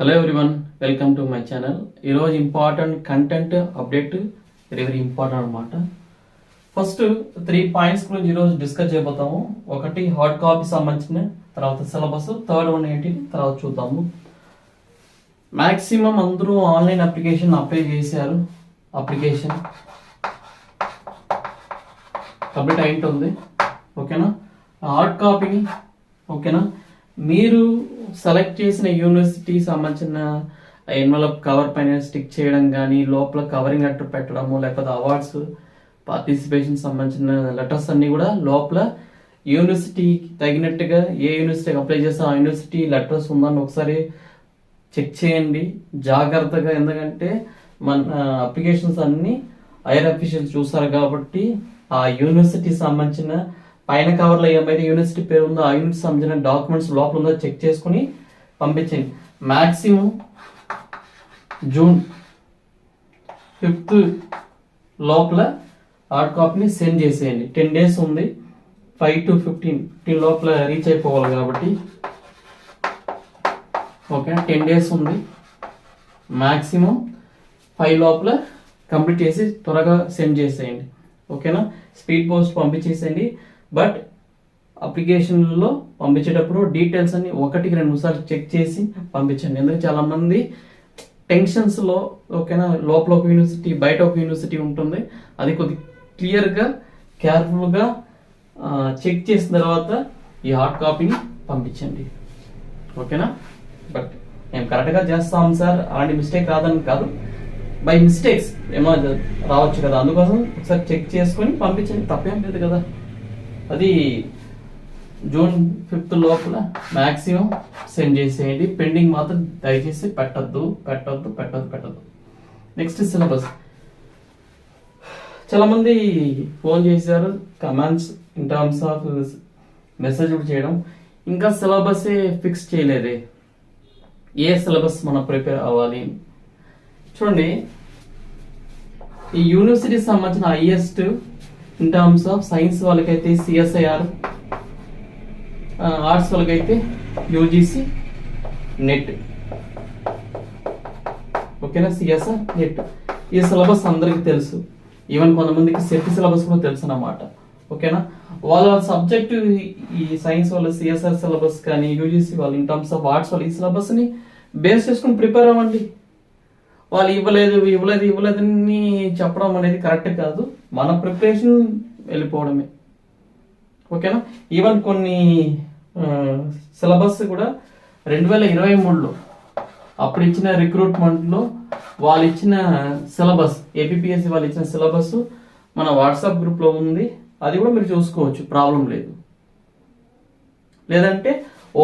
Hello everyone, welcome to my channel. ఈరోజు important content update very important అనమాట. First 3 points గురించి ఈరోజు discuss చేయబోతాము. ఒకటి హార్డ్ కాపీ సంబంధించిన, తర్వాత సిలబస్, థర్డ్ వన్ ఏంటి తర్వాత చూద్దాము. మ్యాక్సిమం అందరూ ఆన్లైన్ అప్లికేషన్ అప్లై చేశారు. అప్లికేషన్ కంప్లీట్ అయింటుంది. ఓకేనా? హార్డ్ కాపీని ఓకేనా మీరు సెలెక్ట్ చేసిన యూనివర్సిటీ సంబంధించిన ఎన్వలప్ కవర్ పైన స్టిక్ చేయడం కానీ, లోపల కవరింగ్ లెటర్ పెట్టడము, లేకపోతే అవార్డ్స్ పార్టిసిపేషన్ సంబంధించిన లెటర్స్ అన్ని కూడా లోపల యూనివర్సిటీకి తగినట్టుగా ఏ యూనివర్సిటీకి అప్లై చేస్తే ఆ యూనివర్సిటీ లెటర్స్ ఉందని ఒకసారి చెక్ చేయండి జాగ్రత్తగా. ఎందుకంటే మన అప్లికేషన్స్ అన్ని హైయర్ అఫీషియల్స్ చూస్తారు కాబట్టి ఆ యూనివర్సిటీ సంబంధించిన పైన కవర్లో ఏమైతే యూనివర్సిటీ పేరు ఉందో ఆ యూనివర్సిటీ సంబంధించిన డాక్యుమెంట్స్ లోపల ఉందో చెక్ చేసుకుని పంపించండి. మ్యాక్సిమం జూన్ 5th లోపల హార్డ్ కాపీని సెండ్ చేసేయండి. 10 days ఉంది. 5 to 15 లోపల రీచ్ అయిపోవాలి కాబట్టి ఓకే 10 days ఉంది. మ్యాక్సిమం 5 లోపల కంప్లీట్ చేసి త్వరగా సెండ్ చేసేయండి. ఓకేనా? Speed post పంపించేసేయండి. బట్ అప్లికేషన్లో పంపించేటప్పుడు డీటెయిల్స్ అన్ని 1-2 సార్లు చెక్ చేసి పంపించండి. ఎందుకంటే చాలా మంది టెన్షన్స్లో ఓకేనా లోపల ఒక యూనివర్సిటీ బయట ఒక యూనివర్సిటీ ఉంటుంది. అది కొద్ది క్లియర్గా కేర్ఫుల్గా చెక్ చేసిన తర్వాత ఈ హార్డ్ కాపీని పంపించండి. ఓకేనా? బట్ మేము కరెక్ట్గా చేస్తాం సార్, అలాంటి మిస్టేక్ రాదని కాదు, బై మిస్టేక్స్ ఏమో రావచ్చు కదా, అందుకోసం ఒకసారి చెక్ చేసుకొని పంపించండి, తప్పేం లేదు కదా. అది జూన్ 5th లోపల మ్యాక్సిమం సెండ్ చేసేయండి. పెండింగ్ మాత్రం దయచేసి పెట్టద్దు. Next syllabus. చాలా మంది ఫోన్ చేశారు, comments in terms of message కూడా చేయడం, ఇంకా సిలబసే ఫిక్స్ చేయలేదే, ఏ సిలబస్ మనం ప్రిపేర్ అవ్వాలి. చూడండి, ఈ యూనివర్సిటీ సంబంధించిన highest in terms of science వాళ్ళకైతే CSIR, ఆర్ట్స్ వాళ్ళకైతే UGC నెట్. ఓకేనా? CSR నెట్ ఈ సిలబస్ అందరికి తెలుసు. ఈవెన్ కొంతమందికి సెట్ సిలబస్ కూడా తెలుసు అన్నమాట. ఓకేనా? వాళ్ళ సబ్జెక్టు ఈ సైన్స్ వాళ్ళ CSR సిలబస్ కానీ, UGC వాళ్ళు ఇన్ టర్మ్స్ ఆఫ్ ఆర్ట్స్ వాళ్ళు ఈ సిలబస్ని బేస్ చేసుకుని ప్రిపేర్ అవ్వండి. వాళ్ళు ఇవ్వలేదని చెప్పడం అనేది కరెక్ట్ కాదు. మన ప్రిపరేషన్ వెళ్ళిపోవడమే. ఓకేనా? ఈవెన్ కొన్ని సిలబస్ కూడా 2023లో అప్పుడు ఇచ్చిన రిక్రూట్మెంట్లో వాళ్ళు ఇచ్చిన సిలబస్, APPSC వాళ్ళు ఇచ్చిన సిలబస్ మన వాట్సాప్ గ్రూప్లో ఉంది. అది కూడా మీరు చూసుకోవచ్చు, ప్రాబ్లం లేదు. లేదంటే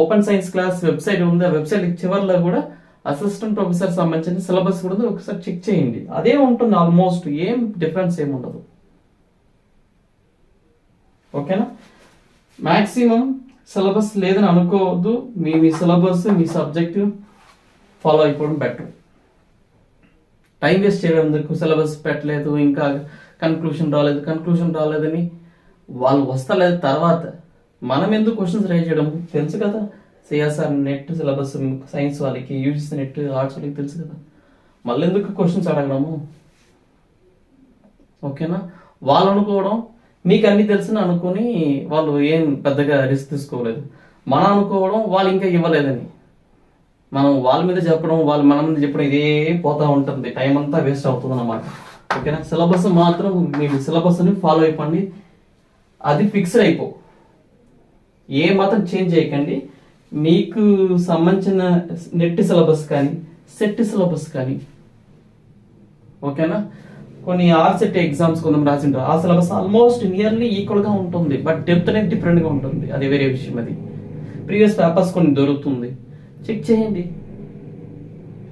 ఓపెన్ సైన్స్ క్లాస్ వెబ్సైట్ ఉంది, ఆ వెబ్సైట్ చివరిలో కూడా అసిస్టెంట్ ప్రొఫెసర్ సంబంధించిన సిలబస్ కూడా ఒకసారి చెక్ చేయండి. అదే ఉంటుంది, ఆల్మోస్ట్ ఏం డిఫరెన్స్ ఏమి ఉండదు. ఓకేనా? మ్యాక్సిమం సిలబస్ లేదని అనుకోవద్దు. మీ సిలబస్ మీ సబ్జెక్టు ఫాలో అయిపోవడం బెటర్. టైం వేస్ట్ చేయడం ఎందుకు? సిలబస్ పెట్టలేదు, ఇంకా కన్క్లూషన్ రాలేదని వాళ్ళు వస్తలేదు. తర్వాత మనం ఎందుకు క్వశ్చన్స్ రైజ్ చేయడం? తెలుసు కదా, CSR నెట్ సిలబస్ సైన్స్ వాళ్ళకి, UGC నెట్ ఆర్ట్స్ వాళ్ళకి తెలుసు కదా, మళ్ళీ ఎందుకు క్వశ్చన్స్ అడగడము? ఓకేనా? వాళ్ళు అనుకోవడం మీకు అన్ని తెలిసిన అనుకుని వాళ్ళు ఏం పెద్దగా రిస్క్ తీసుకోలేదు. మనం అనుకోవడం వాళ్ళు ఇంకా ఇవ్వలేదని, మనం వాళ్ళ మీద చెప్పడం, వాళ్ళు మన మీద చెప్పడం, ఇదే పోతా ఉంటుంది, టైం అంతా వేస్ట్ అవుతుంది అన్నమాట. ఓకేనా? సిలబస్ మాత్రం మీ సిలబస్ని ఫాలో అయిపోండి. అది ఫిక్స్డ్ అయిపో, ఏ మాత్రం చేంజ్ చేయకండి. మీకు సంబంధించిన నెట్ సిలబస్ కానీ, సెట్ సిలబస్ కానీ, ఓకేనా? కొన్ని RSET ఎగ్జామ్స్ కొంచెం రాసింటారు, ఆ సిలబస్ ఆల్మోస్ట్ నియర్లీ ఈక్వల్గా ఉంటుంది. బట్ డెప్త్ అనేది డిఫరెంట్గా ఉంటుంది, అది వేరే విషయం. అది ప్రీవియస్ పేపర్స్ కొన్ని దొరుకుతుంది, చెక్ చేయండి,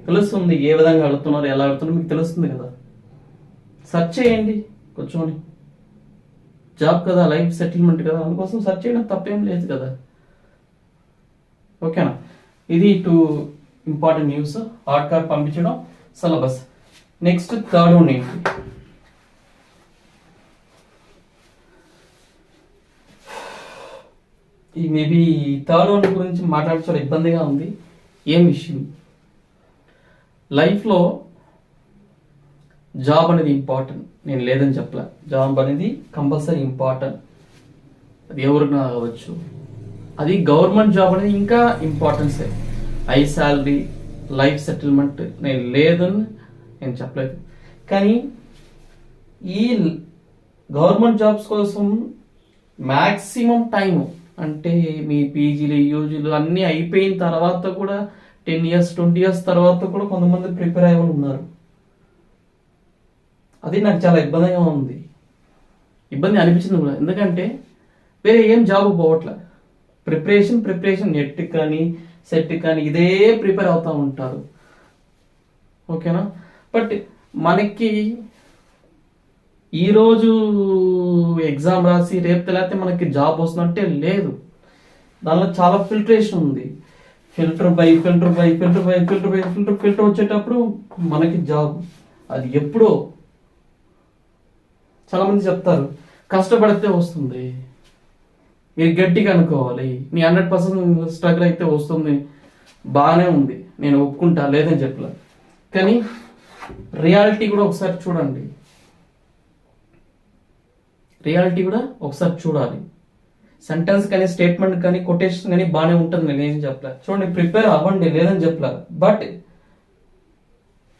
తెలుస్తుంది ఏ విధంగా అడుగుతున్నారు, ఎలా అడుగుతున్నారు మీకు తెలుస్తుంది కదా. సెర్చ్ చేయండి కూర్చొని, జాబ్ కదా, లైఫ్ సెటిల్మెంట్ కదా, అందుకోసం సెర్చ్ చేయడం తప్పేం లేదు కదా. ఓకేనా? ఇది 2 ఇంపార్టెంట్ న్యూస్, హార్డ్ కాపీ పంపించడం, సిలబస్. నెక్స్ట్ థర్డ్ వన్ ఏంటి? ఈ మేబీ థర్డ్ వన్ గురించి మాట్లాడే చాలా ఇబ్బందిగా ఉంది. ఏం విషయం? లైఫ్లో జాబ్ అనేది ఇంపార్టెంట్, నేను లేదని చెప్పలే. జాబ్ అనేది కంపల్సరీ ఇంపార్టెంట్, అది ఎవరికైనా కావచ్చు. అది గవర్నమెంట్ జాబ్ అనేది ఇంకా ఇంపార్టెన్సే. హై శాలరీ, లైఫ్ సెటిల్మెంట్ నేను లేదని నేను చెప్పలేదు. కానీ ఈ గవర్నమెంట్ జాబ్స్ కోసం మ్యాక్సిమం టైం అంటే మీ పీజీలు యూజీలు అన్నీ అయిపోయిన తర్వాత కూడా 10 years 20 years తర్వాత కూడా కొంతమంది ప్రిపేర్ అయ్యే వాళ్ళు ఉన్నారు. అది నాకు చాలా ఇబ్బందిగా ఉంది, ఇబ్బంది అనిపించింది కూడా. ఎందుకంటే వేరే ఏం జాబ్ పోవట్లే, ప్రిపరేషన్ నెట్ కానీ సెట్ కానీ ఇదే ప్రిపేర్ అవుతూ ఉంటారు. ఓకేనా? బట్ మనకి ఈరోజు ఎగ్జామ్ రాసి రేపు తెలిస్తే మనకి జాబ్ వస్తుందంటే లేదు. దానిలో చాలా ఫిల్టరేషన్ ఉంది. ఫిల్టర్ వచ్చేటప్పుడు మనకి జాబ్ అది ఎప్పుడో. చాలా మంది చెప్తారు కష్టపడితే వస్తుంది, మీరు గట్టిగా అనుకోవాలి, నీ 100% స్ట్రగుల్ అయితే వస్తుంది. బాగానే ఉంది, నేను ఒప్పుకుంటా, లేదని చెప్పలే. కానీ రియాలిటీ కూడా ఒకసారి చూడండి, చూడాలి. సెంటెన్స్ కానీ స్టేట్మెంట్ కానీ కొటేషన్ కానీ బాగానే ఉంటుంది, నేనేం చెప్పలే. చూడండి, ప్రిపేర్ అవ్వండి, లేదని చెప్పలే. బట్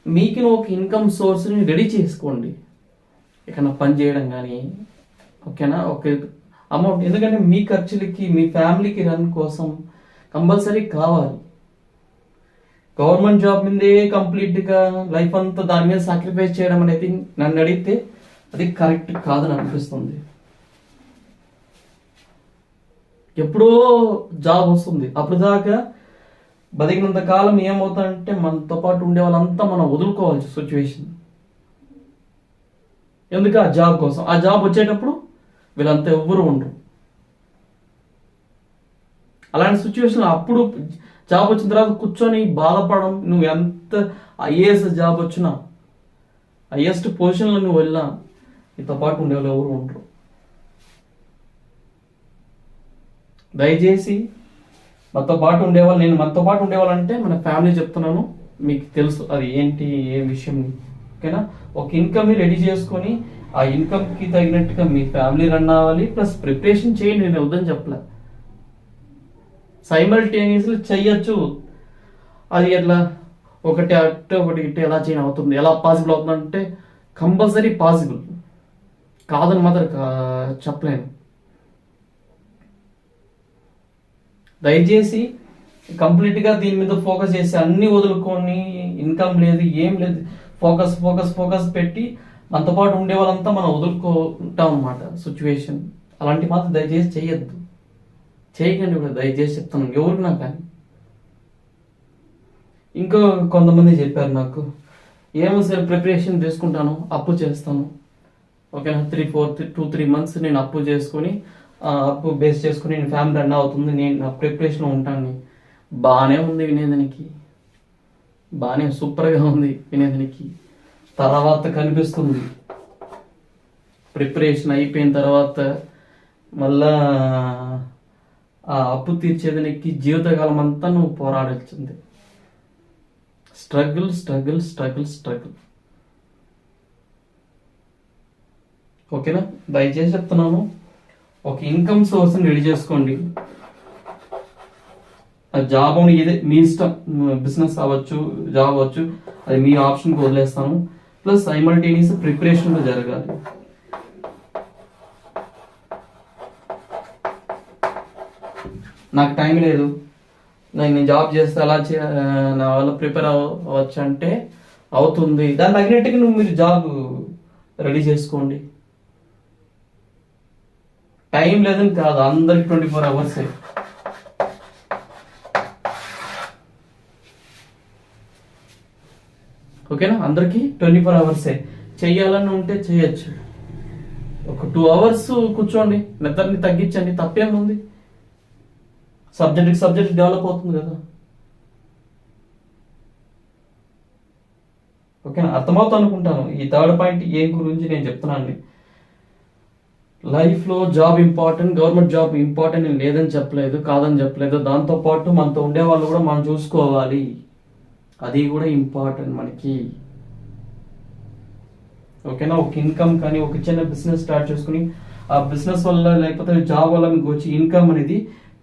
మీకు ఒక ఇన్కమ్ సోర్స్ని రెడీ చేసుకోండి, ఎక్కడన్నా పని చేయడం కానీ. ఓకేనా? ఓకే, అమౌంట్, ఎందుకంటే మీ ఖర్చులకి మీ ఫ్యామిలీకి రన్ కోసం కంపల్సరీ కావాలి. గవర్నమెంట్ జాబ్ మీదే కంప్లీట్గా లైఫ్ అంతా దాని మీద సాక్రిఫైస్ చేయడం అనేది నన్ను అడిగితే అది కరెక్ట్ కాదని అనిపిస్తుంది. ఎప్పుడో జాబ్ వస్తుంది, అప్పుడు దాకా బతికినంత కాలం ఏమవుతాడంటే మనతో పాటు ఉండే వాళ్ళంతా మనం వదులుకోవాల్సి సిచ్యువేషన్. ఎందుకు? ఆ జాబ్ కోసం. ఆ జాబ్ వచ్చేటప్పుడు వీళ్ళంతా ఎవ్వరు ఉండరు. అలాంటి సిచ్యువేషన్ అప్పుడు జాబ్ వచ్చిన తర్వాత కూర్చొని బాధపడడం, నువ్వు ఎంత ఐఏఎస్ జాబ్ వచ్చినా, హైయెస్ట్ పొజిషన్లో నువ్వు వెళ్ళినా నీతో పాటు ఉండేవాళ్ళు ఎవరు ఉండరు. దయచేసి మనతో పాటు ఉండేవాళ్ళు, నేను మనతో పాటు ఉండేవాళ్ళంటే మన ఫ్యామిలీ చెప్తున్నాను, మీకు తెలుసు అది ఏంటి ఏ విషయం. ఓకేనా? ఒక ఇన్కమ్ని రెడీ చేసుకొని ఆ ఇన్కమ్కి తగినట్టుగా మీ ఫ్యామిలీ రన్ అవ్వాలి. ప్లస్ ప్రిపరేషన్ చేయండి, నేను వద్దని చెప్పలే. సైమల్టేనియస్లీ చెయ్యొచ్చు. అది ఎట్లా ఒకటి అట్టు ఒకటి ఇట్టు ఎలా చేయని అవుతుంది, ఎలా పాసిబుల్ అవుతుందంటే కంపల్సరీ పాసిబుల్, కాదని మాత్రం చెప్పలేను. దయచేసి కంప్లీట్గా దీని మీద ఫోకస్ చేసి అన్ని వదులుకొని, ఇన్కమ్ లేదు ఏం లేదు, ఫోకస్ పెట్టి మనతో పాటు ఉండే వాళ్ళంతా మనం వదులుకుంటాం అన్నమాట సిచ్యువేషన్. అలాంటి మాత్రం దయచేసి చేయొద్దు, చేయకండి కూడా, దయచేసి చెప్తున్నాను ఎవరినా కానీ. ఇంకో కొంతమంది చెప్పారు నాకు, ఏమో సార్ ప్రిపరేషన్ చేసుకుంటాను, అప్పు చేస్తాను. ఓకేనా? 2-3 months నేను అప్పు చేసుకొని, అప్పు బేస్ చేసుకుని నేను ఫ్యామిలీ రన్ అవుతుంది, నేను నా ప్రిపరేషన్లో ఉంటాను. బాగానే ఉంది వినేదానికి, బాగానే సూపర్గా ఉంది వినేదానికి. తర్వాత కనిపిస్తుంది ప్రిపరేషన్ అయిపోయిన తర్వాత మళ్ళా ఆ అప్పు తీర్చేదానికి జీవితకాలం అంతా నువ్వు పోరాడాల్సింది. స్ట్రగుల్. ఓకేనా? దయచేసి చెప్తున్నాను, ఒక ఇన్కమ్ సోర్స్ని రెడీ చేసుకోండి. జాబ్ ఇదే మీ ఇష్టం, బిజినెస్ అవ్వచ్చు, జాబ్ అవ్వచ్చు, అది మీ ఆప్షన్కి వదిలేస్తాను. ప్లస్ సైమల్టేనియస్ ప్రిపరేషన్లో జరగాలి. నాకు టైం లేదు, నేను జాబ్ చేస్తే అలా నా వల్ల ప్రిపేర్ అవ్వచ్చు అంటే అవుతుంది. దాని తగినట్టుగా మీరు జాబ్ రెడీ చేసుకోండి. టైం లేదని కాదు, అందరికి 24 hours. ఓకేనా? అందరికి 24 hours చెయ్యాలని ఉంటే చేయొచ్చు. ఒక 2 hours కూర్చోండి, నిద్రని తగ్గించండి, తప్పేముంది? సబ్జెక్ట్ డెవలప్ అవుతుంది కదా. ఓకేనా? అర్థమవుతా అనుకుంటాను. ఈ 3rd పాయింట్ ఏం గురించి నేను చెప్తున్నాను. లైఫ్లో job important, government job important, నేను లేదని చెప్పలేదు, కాదని చెప్పలేదు. దాంతోపాటు మనతో ఉండే వాళ్ళు కూడా మనం చూసుకోవాలి. అది కూడా ఇంపార్టెంట్ మనకి. ఓకేనా, ఒక ఇన్కమ్ కానీ ఒక చిన్న బిజినెస్ స్టార్ట్ చేసుకుని ఆ బిజినెస్ వల్ల లేకపోతే జాబ్ వల్ల మీకు వచ్చే ఇన్కమ్ అనేది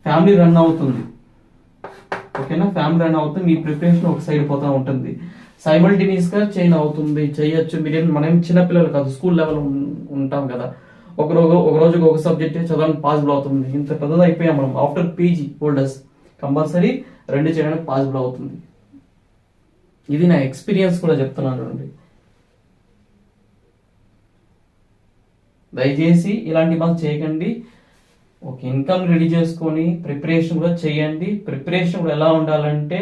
ఫ్యామిలీ రన్ అవుతుంది. ఓకేనా, ఫ్యామిలీ రన్ అవుతుంది, మీ ప్రిపరేషన్ ఒక సైడ్ పోతా ఉంటుంది, సైమల్టేనియస్ గా చైన్ అవుతుంది, చేయొచ్చు. మనం చిన్నపిల్లలు కాదు, స్కూల్ లెవెల్ ఉంటాం కదా, ఒక రోజుకి ఒక సబ్జెక్ట్ చదవడానికి పాసిబుల్ అవుతుంది. ఇంత పెద్దది అయిపోయాం మనం ఆఫ్టర్ పీజీ హోల్డర్స్, కంపల్సరీ 2 చేయడానికి పాసిబుల్ అవుతుంది. ఇది నా ఎక్స్పీరియన్స్ కూడా చెప్తున్నాను అండి. దయచేసి ఇలాంటి పనులు చేయకండి. ఒక ఇన్కమ్ రెడీ చేసుకొని ప్రిపరేషన్ కూడా చేయండి. ప్రిపరేషన్ కూడా ఎలా ఉండాలంటే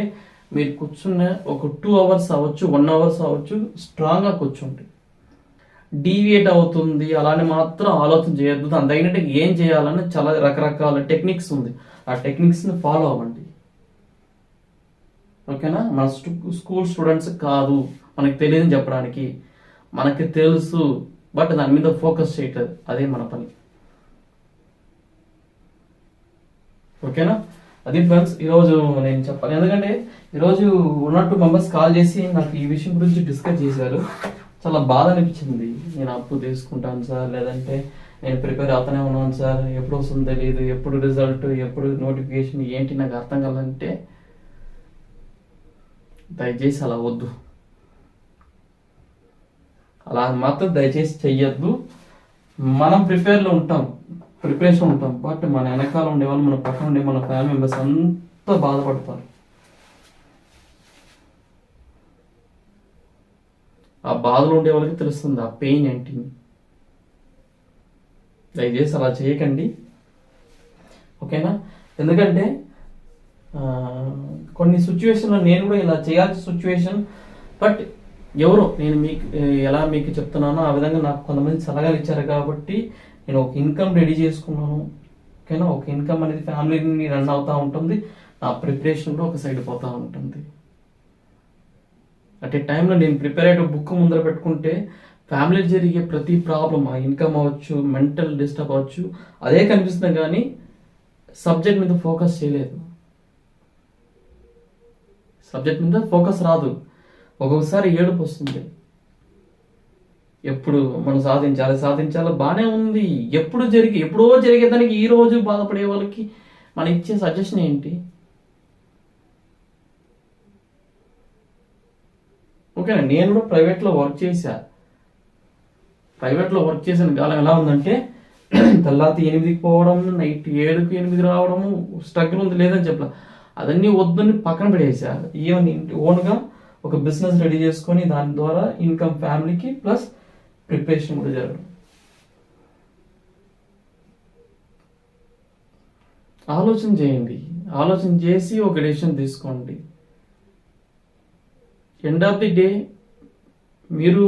మీరు కూర్చున్న ఒక 2 అవర్స్ అవ్వచ్చు, 1 అవర్స్ అవ్వచ్చు, స్ట్రాంగ్గా కూర్చోండి. డీవియేట్ అవుతుంది అలానే మాత్రం ఆలోచన చేయొద్దు. దాని తగినట్టు ఏం చేయాలని చాలా రకరకాల టెక్నిక్స్ ఉంది, ఆ టెక్నిక్స్ని ఫాలో అవ్వండి. ఓకేనా, మన స్కూల్ స్టూడెంట్స్ కాదు మనకి తెలియదని చెప్పడానికి, మనకి తెలుసు బట్ దాని మీద ఫోకస్ చేయట్లేదు, అదే మన పని. ఓకేనా, అది ఫ్రెండ్స్ ఈరోజు నేను చెప్పాలి. ఎందుకంటే ఈరోజు 1 or 2 మెంబర్స్ కాల్ చేసి నాకు ఈ విషయం గురించి డిస్కస్ చేశారు. చాలా బాధ అనిపించింది. నేను అప్పు తీసుకుంటాను సార్, లేదంటే నేను ప్రిపేర్ అవుతానే ఉన్నాను సార్, ఎప్పుడు వస్తుందో తెలియదు, ఎప్పుడు రిజల్ట్, ఎప్పుడు నోటిఫికేషన్, ఏంటి నాకు అర్థం కావాలంటే దయచేసి అలా వద్దు, అలా మాత్రం దయచేసి చెయ్యొద్దు. మనం ప్రిపేర్లో ఉంటాం, ప్రిపరేషన్ ఉంటాం, బట్ మన వెనకాల ఉండేవాళ్ళు, మన పక్కన ఉండే మన ఫ్యామిలీ మెంబర్స్ అంతా బాధపడతారు. ఆ బాధలో ఉండే వాళ్ళకి తెలుస్తుంది ఆ పెయిన్ ఏంటి. దయచేసి అలా చేయకండి. ఓకేనా, ఎందుకంటే కొన్ని సిచ్యువేషన్లో నేను కూడా ఇలా చేయాల్సిన సిచ్యువేషన్, బట్ ఎవరో నేను మీకు చెప్తున్నానో ఆ విధంగా నాకు కొంతమంది సలహాలు ఇచ్చారు కాబట్టి నేను ఒక ఇన్కమ్ రెడీ చేసుకున్నాను. ఓకేనా, ఒక ఇన్కమ్ అనేది ఫ్యామిలీని రన్ అవుతూ ఉంటుంది, నా ప్రిపరేషన్ కూడా ఒక సైడ్ పోతూ ఉంటుంది. అట్ ఏ టైంలో నేను ప్రిపేర్ అయ్యే బుక్ ముందర పెట్టుకుంటే ఫ్యామిలీ జరిగే ప్రతి ప్రాబ్లం, ఆ ఇన్కమ్ అవ్వచ్చు, మెంటల్ డిస్టర్బ్ అవ్వచ్చు, అదే కనిపిస్తుంది కానీ సబ్జెక్ట్ మీద ఫోకస్ చేయలేదు. సబ్జెక్ట్ మీద ఫోకస్ రాదు, ఒక్కొక్కసారి ఏడుపు వస్తుంది. ఎప్పుడు మనం సాధించాలి బాగానే ఉంది, ఎప్పుడో జరిగేదానికి ఈ రోజు బాధపడే వాళ్ళకి మనం ఇచ్చే సజెషన్ ఏంటి? ఓకేనా, నేను కూడా ప్రైవేట్లో వర్క్ చేశాను. కాలం ఎలా ఉందంటే తెల్లారి 8కి పోవడం, నైట్ 7కి 8 రావడము, స్ట్రగుల్ ఉంది లేదని చెప్పలా, అదన్నీ వద్దని పక్కన పడేసా. ఈవెన్ ఓన్గా ఒక బిజినెస్ రెడీ చేసుకొని దాని ద్వారా ఇన్కమ్ ఫ్యామిలీకి ప్లస్ ప్రిపరేషన్ కూడా జరగడం. ఆలోచన చేయండి, ఆలోచన చేసి ఒక డెసిషన్ తీసుకోండి. ఎండ్ ఆఫ్ ది డే మీరు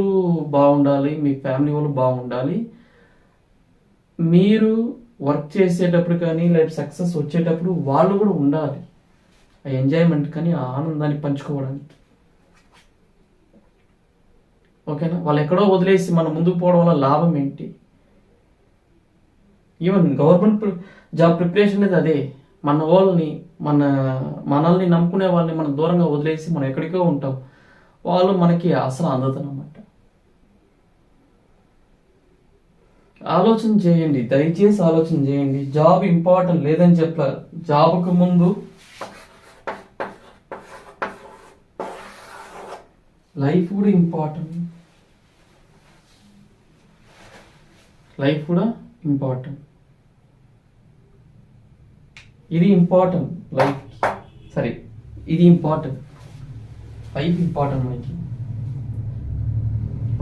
బాగుండాలి, మీ ఫ్యామిలీ వాళ్ళు బాగుండాలి. మీరు వర్క్ చేసేటప్పుడు కానీ లేదా సక్సెస్ వచ్చేటప్పుడు వాళ్ళు కూడా ఉండాలి, ఆ ఎంజాయ్మెంట్ కానీ ఆ ఆనందాన్ని పంచుకోవడానికి. ఓకేనా, వాళ్ళు ఎక్కడో వదిలేసి మనం ముందుకు పోవడం వల్ల లాభం ఏంటి? ఈవెన్ గవర్నమెంట్ జాబ్ ప్రిపరేషన్ అనేది అదే. మన వాళ్ళని మనల్ని నమ్ముకునే వాళ్ళని మనం దూరంగా వదిలేసి మనం ఎక్కడికో ఉంటాం, వాళ్ళు మనకి అసలు అందదన్నమాట. ఆలోచన చేయండి, దయచేసి ఆలోచన చేయండి. జాబ్ ఇంపార్టెంట్ లేదని చెప్పారు, జాబ్కు ముందు లైఫ్ కూడా ఇంపార్టెంట్. ఇది ఇంపార్టెంట్ లైఫ్, సరే ఇది ఇంపార్టెంట్, లైఫ్ ఇంపార్టెంట్ మనకి.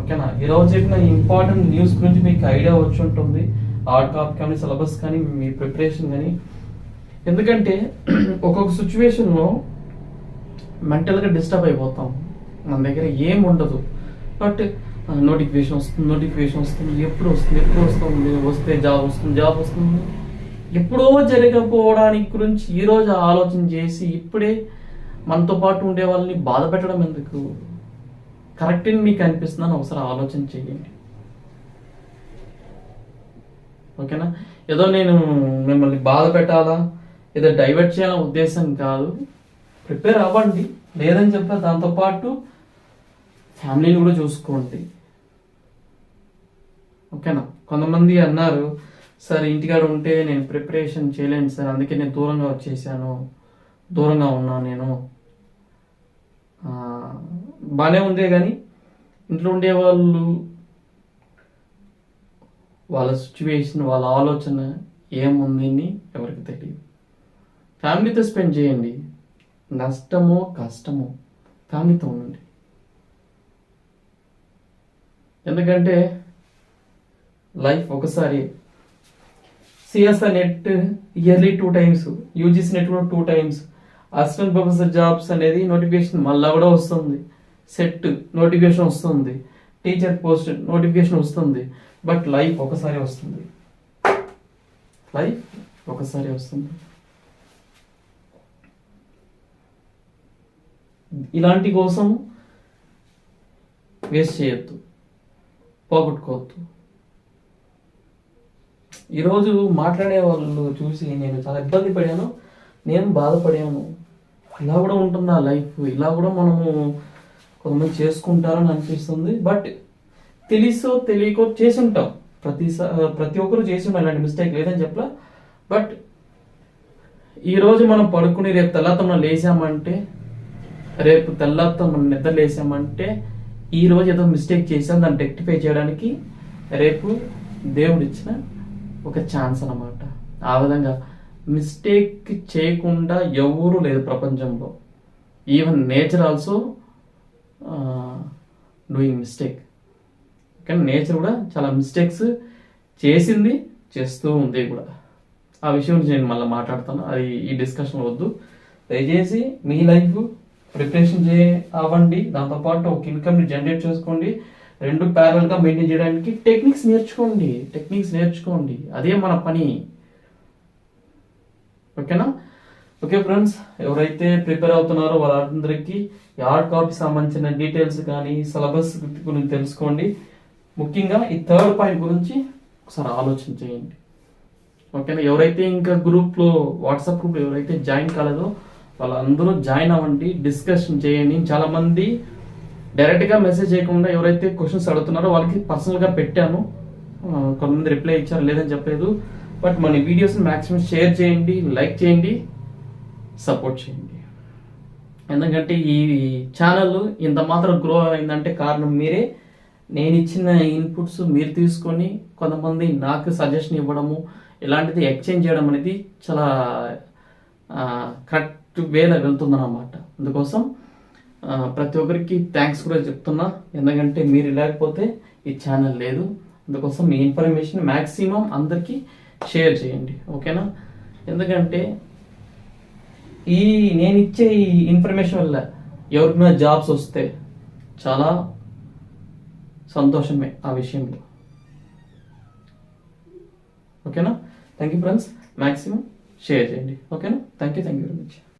ఓకేనా, ఈరోజు చెప్పిన ఇంపార్టెంట్ న్యూస్ గురించి మీకు ఐడియా వచ్చి ఉంటుంది, హార్డ్ కాపీ కానీ సిలబస్ కానీ మీ ప్రిపరేషన్ కానీ. ఎందుకంటే ఒక్కొక్క సిచ్యువేషన్లో మెంటల్గా డిస్టర్బ్ అయిపోతాం, మన దగ్గర ఏం ఉండదు, బట్ నోటిఫికేషన్ వస్తుంది, ఎప్పుడు వస్తుంది, వస్తే జాబ్ వస్తుంది, ఎప్పుడో జరగకపోవడానికి గురించి ఈరోజు ఆలోచన చేసి ఇప్పుడే మనతో పాటు ఉండే వాళ్ళని బాధ పెట్టడం ఎందుకు? కరెక్ట్ అని మీకు అనిపిస్తుందని ఒకసారి ఆలోచన చేయండి. ఓకేనా, ఏదో నేను మిమ్మల్ని బాధ పెట్టాలా, ఏదో డైవర్ట్ చేయాలనే ఉద్దేశం కాదు. ప్రిపేర్ అవ్వండి, లేదని చెప్పా, దాంతోపాటు ఫ్యామిలీని కూడా చూసుకోండి. ఓకేనా? కొంతమంది అన్నారు, సార్ ఇంటికాడ ఉంటే నేను ప్రిపరేషన్ చేయలేను సార్, అందుకే నేను దూరంగా వచ్చేసాను, దూరంగా ఉన్నాను నేను. బాగానే ఉందే కానీ ఇంట్లో ఉండేవాళ్ళు వాళ్ళ సిచ్యువేషన్, వాళ్ళ ఆలోచన ఏముందని ఎవరికి తెలియదు. ఫ్యామిలీతో స్పెండ్ చేయండి, నష్టమో కష్టమో ఫ్యామిలీతో ఉండండి. ఎందుకంటే లైఫ్ ఒకసారి. CSR net yearly 2 times, UGC net కూడా 2 times, అసిస్టెంట్ ప్రొఫెసర్ జాబ్స్ అనేది నోటిఫికేషన్ మళ్ళా కూడా వస్తుంది, సెట్ నోటిఫికేషన్ వస్తుంది, టీచర్ పోస్ట్ నోటిఫికేషన్ వస్తుంది. బట్ లైఫ్ ఒకసారి వస్తుంది, లైఫ్ ఒకసారి వస్తుంది. ఇలాంటి కోసం వేస్ట్ చేయొద్దు, పోగొట్టుకోవద్దు. ఈరోజు మాట్లాడే వాళ్ళు చూసి నేను చాలా ఇబ్బంది పడాను, నేను బాధపడాను. ఇలా కూడా ఉంటుందా లైఫ్, ఇలా కూడా మనము కొంతమంది చేసుకుంటారని అనిపిస్తుంది. బట్ తెలుసో తెలియకో చేసి ఉంటాం, ప్రతి ఒక్కరు చేసి ఉంటాం, ఇలాంటి మిస్టేక్ లేదని చెప్పలా. బట్ ఈరోజు మనం పడుకుని రేపు తెల్లారితో మనం లేసామంటే, రేపు తెల్లారితో మనం నిద్ర లేసామంటే ఈ రోజు ఏదో మిస్టేక్ చేసాం, దాన్ని రెక్టిఫై చేయడానికి రేపు దేవుడు ఇచ్చిన ఒక ఛాన్స్ అన్నమాట. ఆ విధంగా మిస్టేక్ చేయకుండా ఎవరు లేదు ప్రపంచంలో. Even nature also doing mistake. కానీ నేచర్ కూడా చాలా మిస్టేక్స్ చేసింది, చేస్తూ ఉంది కూడా. ఆ విషయం గురించి నేను మళ్ళీ మాట్లాడతాను, అది ఈ డిస్కషన్ వద్దు. దయచేసి మీ లైఫ్ ప్రిపరేషన్ అవ్వండి, దాంతోపాటు ఒక ఇన్కమ్ని జనరేట్ చేసుకోండి. 2 ప్యారల్గా మెయింటైన్ చేయడానికి టెక్నిక్స్ నేర్చుకోండి, అదే మన పని. ఓకేనా? ఓకే ఫ్రెండ్స్, ఎవరైతే ప్రిపేర్ అవుతున్నారో వాళ్ళందరికీ ఈ హార్డ్ కాపీ సంబంధించిన డీటెయిల్స్ కానీ సిలబస్ గురించి తెలుసుకోండి. ముఖ్యంగా ఈ 3rd పాయింట్ గురించి ఒకసారి ఆలోచన చేయండి. ఓకేనా? ఎవరైతే ఇంకా గ్రూప్లో, వాట్సాప్ గ్రూప్లో ఎవరైతే జాయిన్ కాలేదో వాళ్ళందరూ జాయిన్ అవ్వండి, డిస్కషన్ చేయండి. చాలా మంది డైరెక్ట్గా మెసేజ్ చేయకుండా ఎవరైతే క్వశ్చన్స్ అడుగుతున్నారో వాళ్ళకి పర్సనల్గా పెట్టాను, కొంతమంది రిప్లై ఇచ్చారు, లేదని చెప్పలేదు. బట్ మన వీడియోస్ని మ్యాక్సిమం షేర్ చేయండి, లైక్ చేయండి, సపోర్ట్ చేయండి. ఎందుకంటే ఈ ఛానల్ ఇంత మాత్రం గ్రో అయిందంటే కారణం మీరే. నేను ఇచ్చిన ఇన్పుట్స్ మీరు తీసుకొని కొంతమంది నాకు సజెషన్ ఇవ్వడము, ఇలాంటిది ఎక్స్చేంజ్ చేయడం అనేది చాలా కరెక్ట్ వేలో వెళ్తుందన్నమాట. అందుకోసం ప్రతి ఒక్కరికి థ్యాంక్స్ కూడా చెప్తున్నా, ఎందుకంటే మీరు లేకపోతే ఈ ఛానల్ లేదు. అందుకోసం మీ ఇన్ఫర్మేషన్ మ్యాక్సిమం అందరికీ షేర్ చేయండి. ఓకేనా? ఎందుకంటే నేను ఇచ్చే ఈ ఇన్ఫర్మేషన్ వల్ల ఎవరికైనా జాబ్స్ వస్తే చాలా సంతోషమే ఆ విషయంలో. ఓకేనా? Thank you friends, maximum share చేయండి. ఓకేనా? Thank you very much.